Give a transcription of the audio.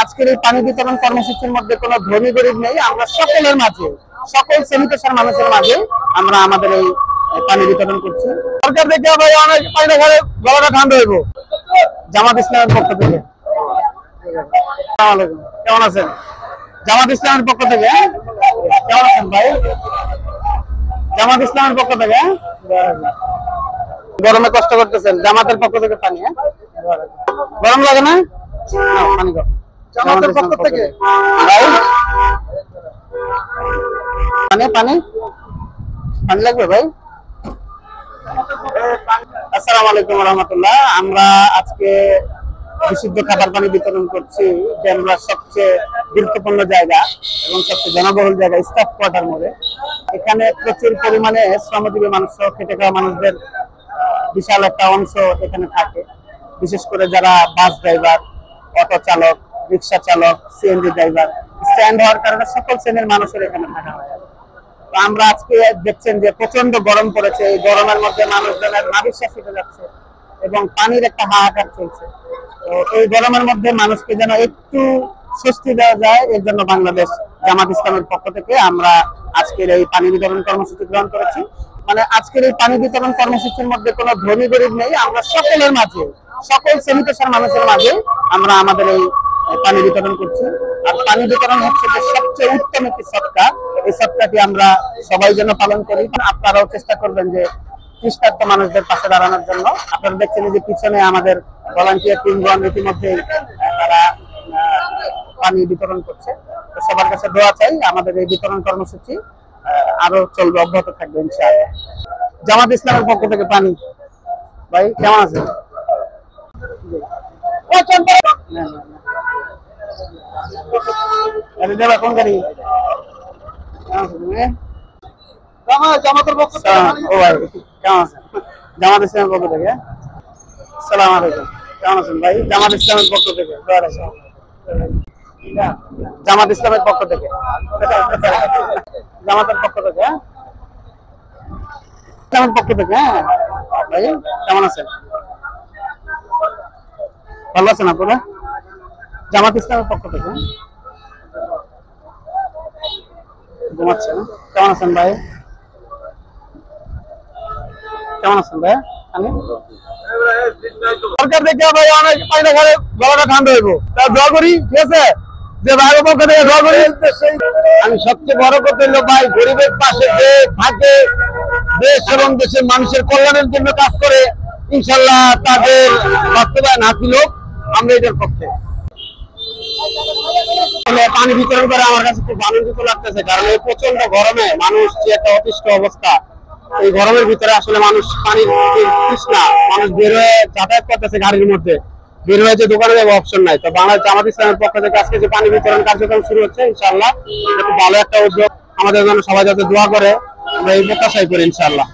আজকের এই পানি বিতরণ কর্মসূচির মধ্যে কোনো ধনী গরিব নেই, আমরা সকলের মাঝে, সকল শ্রেণী পেশার মানুষের মাঝে আমরা আমাদের এই পানি বিতরণ করছি। সরকার থেকে ভাই অনেক পানি ঘরে গলাটা ঠান্ডা হইব। জামাত ইসলামের পক্ষ থেকে। আসসালামু আলাইকুম, কেমন আছেন? জামাত ইসলামের পক্ষ থেকে। কেমন আছেন ভাই? জামাত ইসলামের পক্ষ থেকে। গরমে কষ্ট করতেছেন, জামাতের পক্ষ থেকে পানি। গরম লাগে না? পানি গরম জামাতের পক্ষ থেকে। পানি পানি পানি লাগবে ভাই। আসসালামু আলাইকুম রহমতুল্লাহ। আমরা আজকে বিশুদ্ধ খাবার পানি বিতরণ করছি ডেমরার সবচেয়ে গুরুত্বপূর্ণ জায়গা এবং সবচেয়ে জনবহুল জায়গা স্টাফ কোয়ার্টার মোড়ে। এখানে প্রচুর পরিমাণে শ্রমজীবী মানুষ, খেটে খাওয়া মানুষদের বিশাল একটা অংশ এখানে থাকে। বিশেষ করে যারা বাস ড্রাইভার, অটো চালক, রিক্সা চালক, সিএনজি ড্রাইভার, স্ট্যান্ড হওয়ার কারণে সকল শ্রেণীর মানুষের এখানে থাকা হয়। তো আমরা আজকে দেখছেন যে প্রচন্ড গরম পড়েছে। এই গরমের মধ্যে মানুষজনের নাভিশ্বাস উঠে যাচ্ছে এবং পানির একটা হাহাকার চলছে। তো এই গরমের মধ্যে মানুষকে যেন একটু স্বস্তি দেওয়া যায়, এর জন্য বাংলাদেশ জামাত ইসলামের পক্ষ থেকে আমরা আজকের এই পানি বিতরণ কর্মসূচি গ্রহণ করেছি। মানে আজকের এই পানি বিতরণ কর্মসূচির মধ্যে কোনো ধনী গরিব নেই, আমরা সকলের মাঝে, সকল শ্রেণী পেশার মানুষের মাঝে আমরা আমাদের এই পানি বিতরণ করছি। আর পানি বিতরণ হচ্ছে যে সবচেয়ে উত্তম একটি সদকা। এই সদকাটি আমরা সবাই যেন পালন করি। আপনারাও চেষ্টা করবেন যে তৃষ্ণার্ত মানুষদের পাশে দাঁড়ানোর জন্য। আপনারা দেখছেন যে পিছনে আমাদের ভলান্টিয়ার টিমগণ ইতিমধ্যে তারা পানি বিতরণ করছে। সবার কাছে দোয়া চাই আমাদের এই বিতরণ কর্মসূচি আরো চলবে, অব্যাহত থাকবে ইনশাআল্লাহ। জামাত ইসলামের পক্ষ থেকে পানি। ভাই কেমন আছেন? কোন গাড়ি? জামাতের পক্ষ থেকে। ও ভাই কেমন আছেন? জামাত ইসলামের পক্ষ থেকে। আসসালামু আলাইকুম, কেমন আছেন ভাই? জামাত ইসলামের পক্ষ থেকে। জামাত ইসলামের পক্ষ থেকে, জামাতের পক্ষ থেকে, ইসলামের পক্ষ থেকে। হ্যাঁ ভাই কেমন আছেন? ভালো আছেন আপনারা? জামাত ইসলামের পক্ষ থেকে। ঘুমাচ্ছেন? কেমন আছেন ভাই? কেমন আছেন ভাই? সরকার থেকে ভাই অনেক পানি ঘরে গলাটা ঠান্ডা হইব, তাই দোয়া করি। ঠিক আছে, যে ভাইয়ের পক্ষ থেকে দোয়া করি। আমি সবচেয়ে বড় কথা হলো ভাই, গরিবের পাশে যে থাকে, দেশ এবং দেশের মানুষের কল্যাণের জন্য কাজ করে, ইনশাল্লাহ তাদের বাস্তবায়ন হাসিল হোক। আমরা এটার পক্ষে। পানি বিতরণ করে আমার কাছে খুব আনন্দিত লাগতেছে, কারণ এই প্রচন্ড গরমে মানুষ যে একটা অতিষ্ঠ অবস্থা, এই গরমের ভিতরে আসলে মানুষ পানির তৃষ্ণা, মানুষ বের হয়ে যাতায়াত করতেছে গাড়ির মধ্যে, বের হয়ে যে দোকানে যাবো অপশন নাই। তো বাংলাদেশ জামাত ইসলামের পক্ষ থেকে আজকে যে পানি বিতরণ কার্যক্রম শুরু হচ্ছে, ইনশাআল্লাহ এটা খুব ভালো একটা উদ্যোগ। আমাদের জন্য সবাই যাতে দোয়া করে, আমরা এই প্রত্যাশাই করি ইনশাআল্লাহ।